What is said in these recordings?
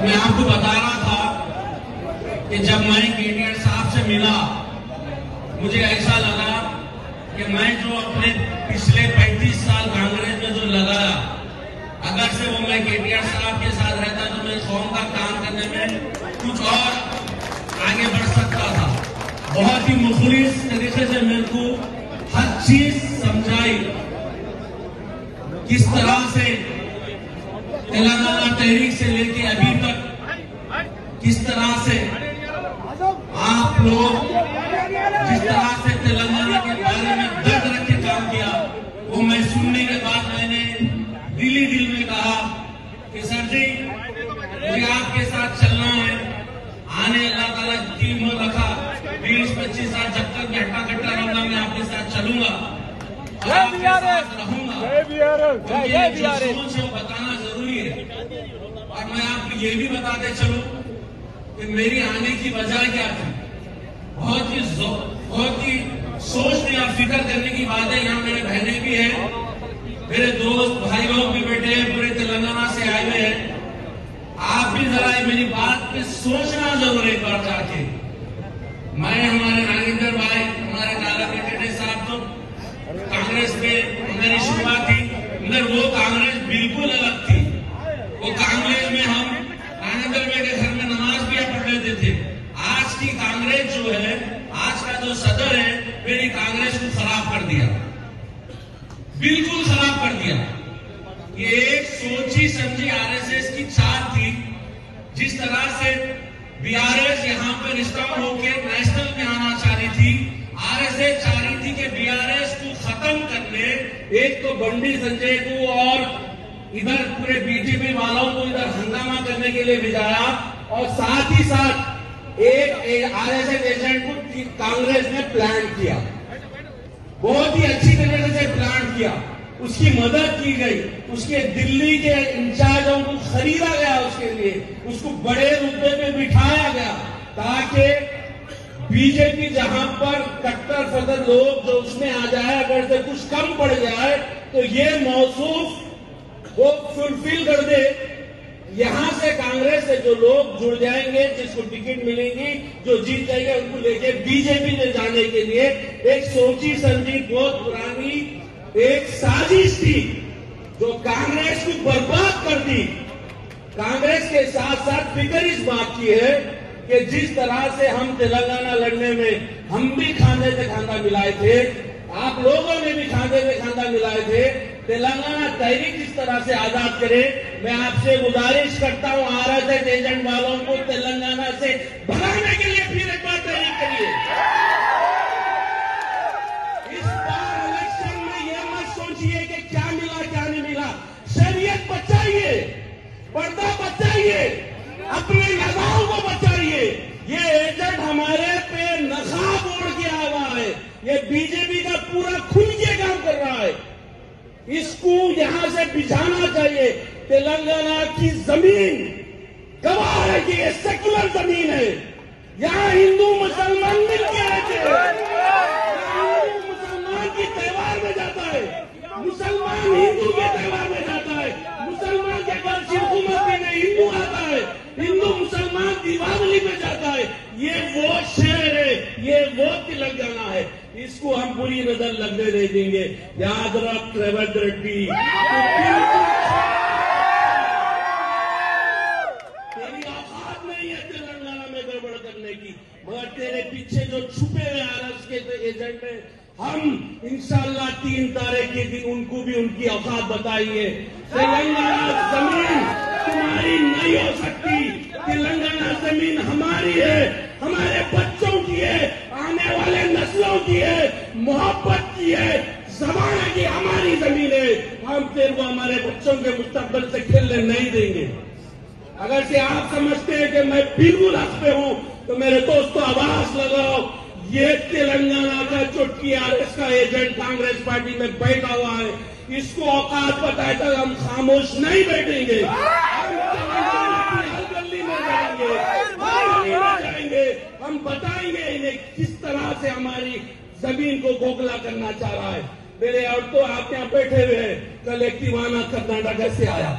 मैं आपको बता रहा था कि जब मैं केटीआर साहब से मिला, मुझे ऐसा लगा कि मैं जो अपने पिछले 35 साल कांग्रेस में जो लगाया, अगर से वो मैं केटीआर साहब के साथ रहता तो मैं कौम का काम करने में कुछ और आगे बढ़ सकता था। बहुत ही मुखलिस तरीके से मेरे को हर चीज समझाई, किस तरह से तेलंगाना तहरीक से लेके अभी तक किस तरह से आप लोग जिस तरह से तेलंगाना के बारे में दर्द रख के काम किया, वो मैं सुनने के बाद मैंने दिल में कहा कि सर जी, मुझे आपके साथ चलना है। आने अल्लाह ताला की हिम्मत रखा, 20-25 साल जब तक मैं हट्टा कट्टा रहूंगा, मैं आपके साथ चलूंगा, आपके साथ रहूंगा। सोच है बताना जरूरी है। और मैं आपको ये भी बताते चलूं कि मेरी आने की वजह क्या थी। बहुत ही सोचने और फिक्र करने की बात है। यहाँ मेरे बहनें भी हैं, मेरे दोस्त भाई लोग भी बैठे हैं, पूरे तेलंगाना से आए हुए हैं। आप भी जरा मेरी बात पे सोचना जरूर एक बार जाके। मैं हमारे नागेंद्र भाई, हमारे काला बेटे साहब तो कांग्रेस में मेरी शुरुआत थी, मगर वो कांग्रेस बिल्कुल अलग थी। वो कांग्रेस में हम नागेंद्र भाई के घर में नमाज भी पढ़ लेते थे। आज की कांग्रेस जो है, आज का जो सदर है, मेरी कांग्रेस को खराब कर दिया, बिल्कुल खराब कर दिया। ये एक सोची समझी आरएसएस की चाल थी। जिस तरह से बीआरएस यहाँ पे रिस्टॉर्म होकर नेशनल में आना चाह रही थी, आरएसएस चाह रही थी कि बीआरएस को खत्म करने, एक तो बंडी संजय को और इधर पूरे बीजेपी वालों को इधर हंगामा करने के लिए भिजाया, और साथ ही साथ एक आरएसएस एजेंट को कांग्रेस ने प्लान किया, बहुत ही अच्छी तरीके से प्लान किया। उसकी मदद की गई, उसके दिल्ली के इंचार्जों को खरीदा गया, उसके लिए उसको बड़े रुतबे में बिठाया गया, ताकि बीजेपी जहां पर कट्टर फदर लोग जो उसमें आ जाए, अगर से कुछ कम पड़ जाए तो ये मौसूफ वो फुलफिल कर दे। यहां से कांग्रेस से जो लोग जुड़ जाएंगे, जिसको टिकट मिलेंगी, जो जीत जाएंगे, उनको लेके बीजेपी में जाने के लिए एक सोची समझी बहुत पुरानी एक साजिश थी, जो कांग्रेस को बर्बाद कर दी। कांग्रेस के साथ साथ फिक्र इस बात की है कि जिस तरह से हम तेलंगाना लड़ने में हम भी खांधे से खांधा मिलाए थे, आप लोगों ने भी खांधे से खांधा मिलाए थे। तेलंगाना तहरीक जिस तरह से आजाद करे, मैं आपसे गुजारिश करता हूं, आरएसएस एजेंट वालों को तेलंगाना से भगाने के लिए फिर एक बार तहरीक करिए। इस बार इलेक्शन में यह मत सोचिए कि क्या मिला क्या नहीं मिला। शरीयत बचाइए, पर्दा बचाइए, अपने नगाहों को बचाइए। ये एजेंट हमारे पे नकाब ओढ़ के आ रहा है, ये बीजेपी का पूरा खुल के काम कर रहा है। इसको यहां से बिछाना चाहिए। तेलंगाना की जमीन गवाह है कि ये सेकुलर जमीन है, यहां हिंदू मुसलमान मिलकर रहते हैं। हिंदू मुसलमान की त्योहार में जाता है, मुसलमान हिंदू के त्योहार में जाता है, मुसलमान के घर शिवकुमार में हिंदू आता है, हिंदू मुसलमान दीपावली में जाता है। ये वो शहर है, ये वो तेलंगाना है, इसको हम पूरी नजर लगने नहीं देंगे। याद रख रेवंत रेड्डी, तेरी औकात नहीं है तेलंगाना में गड़बड़ करने की, मगर तेरे पीछे जो छुपे हुए आरएस के एजेंट है, हम इंशाल्लाह 3 तारीख के दिन उनको भी उनकी औकात बताएंगे। तेलंगाना जमीन तुम्हारी नहीं हो सकती, तेलंगाना जमीन हमारी है, हमारे बच्चों की है, आने वाले नस्लों की है, मोहब्बत की है, जमाने की हमारी जमीन है। हम तेरे को हमारे बच्चों के मुस्तकबिल से खेलने नहीं देंगे। अगर से आप समझते हैं कि मैं बिल्कुल हक पे हूं, तो मेरे दोस्तों आवाज लगाओ। ये तेलंगाना का चुटकी आरएस का एजेंट कांग्रेस पार्टी में बैठा हुआ है, इसको औकात बताए तक हम खामोश नहीं बैठेंगे। हम बताएंगे इन्हें किस तरह से हमारी जमीन को खोखला करना चाह रहा है। मेरे और तो आप यहाँ बैठे हुए हैं, कल एक दीवाना कर्नाटक से आया,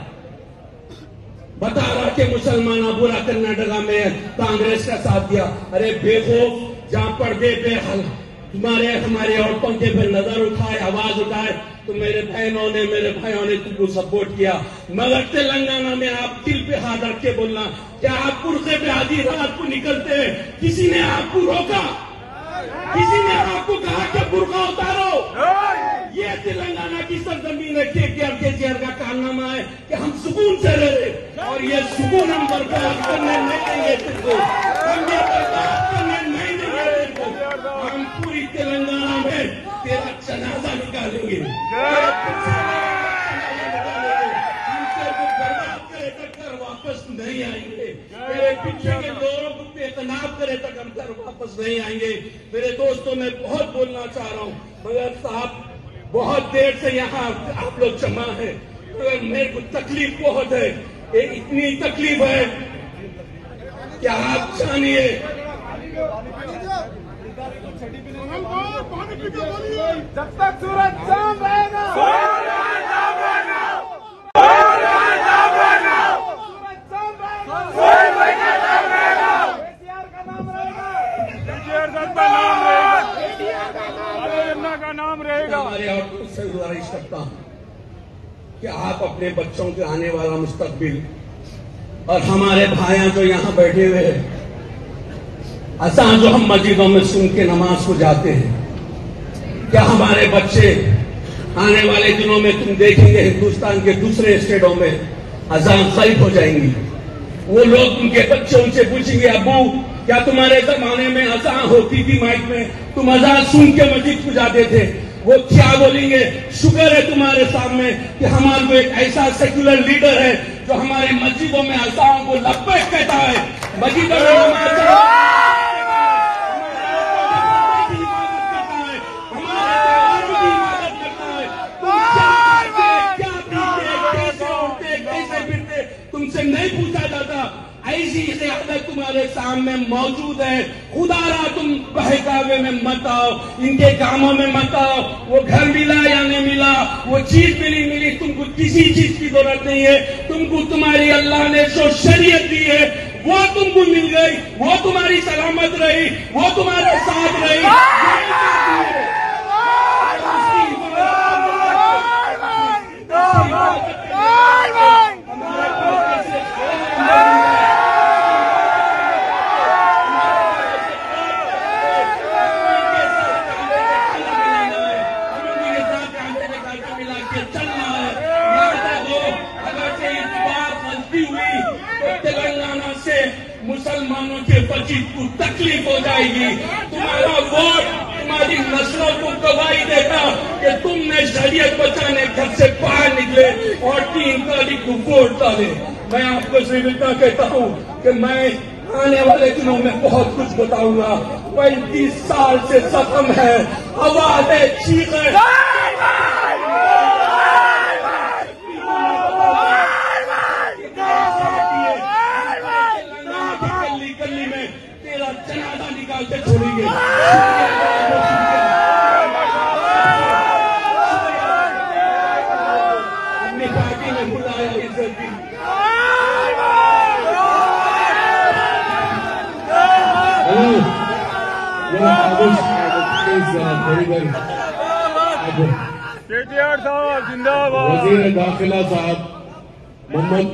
बता रहा के मुसलमान पूरा कर्नाटका में कांग्रेस का साथ दिया। अरे बेवकूफ, जहां पर्दे पे तुम्हारे हमारे औरतों के पे नजर उठाए, आवाज उठाए, तो मेरे बहनों ने मेरे भाइयों ने तुमको सपोर्ट किया। मगर तेलंगाना में आप दिल पे हाथ रख के बोलना, क्या आप पुरखे पे आधी रात को निकलते हैं? किसी ने आपको रोका? किसी ने आपको कहा कि बुर्का उतारो? ये तेलंगाना की सरजमीन है, केसीआर का कारनामा है कि हम सुकून से रहे, और ये सुकून हम बर्बाद करने नहीं देंगे तुमको, हम ये बर्बाद करने नहीं देंगे तुमको। हम पूरी तेलंगाना में तेरा जनाजा निकालेंगे, हम तेरे को बर्बाद करे तक घर वापस नहीं आएंगे, तेरे पीछे के लोगों को बेतनाब करे तक हम घर वापस नहीं आएंगे। मेरे दोस्तों, मैं बहुत बोलना चाह रहा हूँ, मगर साहब बहुत देर से यहाँ आप लोग जमा है, मगर मेरे को तकलीफ बहुत है। इतनी तकलीफ है कि आप जानिए, जब तक सूरज चांद रहेगा, का नाम रहेगा। हमारे और से गुजारिश करता हूं कि आप अपने बच्चों के आने वाला मुस्तकबिल और हमारे भाइयां जो यहाँ बैठे हुए हैं, असा जो हम मस्जिदों में सुन के नमाज को जाते हैं, क्या हमारे बच्चे आने वाले दिनों में तुम देखेंगे हिंदुस्तान के दूसरे स्टेटों में अजान गायब हो जाएंगी? वो लोग उनके बच्चे उनसे पूछेंगे, अबू क्या तुम्हारे जमाने में अजान होती थी माइक में, तुम अजान सुन के मस्जिद को जाते थे? वो क्या बोलेंगे? शुक्र है तुम्हारे सामने कि हमारे को एक ऐसा सेक्युलर लीडर है जो हमारे मस्जिदों में अजान को लब्बैक कहता है, मस्जिदों में नमाज तुमसे नहीं पूछा जाता। ऐसी क़यादत तुम्हारे सामने मौजूद है। खुदारा तुम बहकावे में मत आओ, इनके कामों में मत आओ। वो घर मिला या नहीं मिला, वो चीज मिली, तुमको किसी चीज की जरूरत नहीं है। तुमको तुम्हारी अल्लाह ने जो शरीयत दी है वो तुमको मिल गई, वो तुम्हारी सलामत रही, वो तुम्हारे साथ रही। तेलंगाना से मुसलमानों के बच्ची को तकलीफ हो जाएगी। तुम्हारा वोट तुम्हारी नस्लों को गवाही देगा कि तुमने शरीयत बचाने घर से बाहर निकले और 3 तारीख को वोट डाले। मैं आपको श्रीविता कहता हूँ कि मैं आने वाले दिनों में बहुत कुछ बताऊंगा। 35 साल से जख्म है, आवाज है, चीख है। तेरा जनाजा निकालते छोड़ेंगे। अपनी पार्टी ने बुलाया इज्जत दी। केटीआर साहब जिंदाबाद। वजीर दाखिला साहब मोहम्मद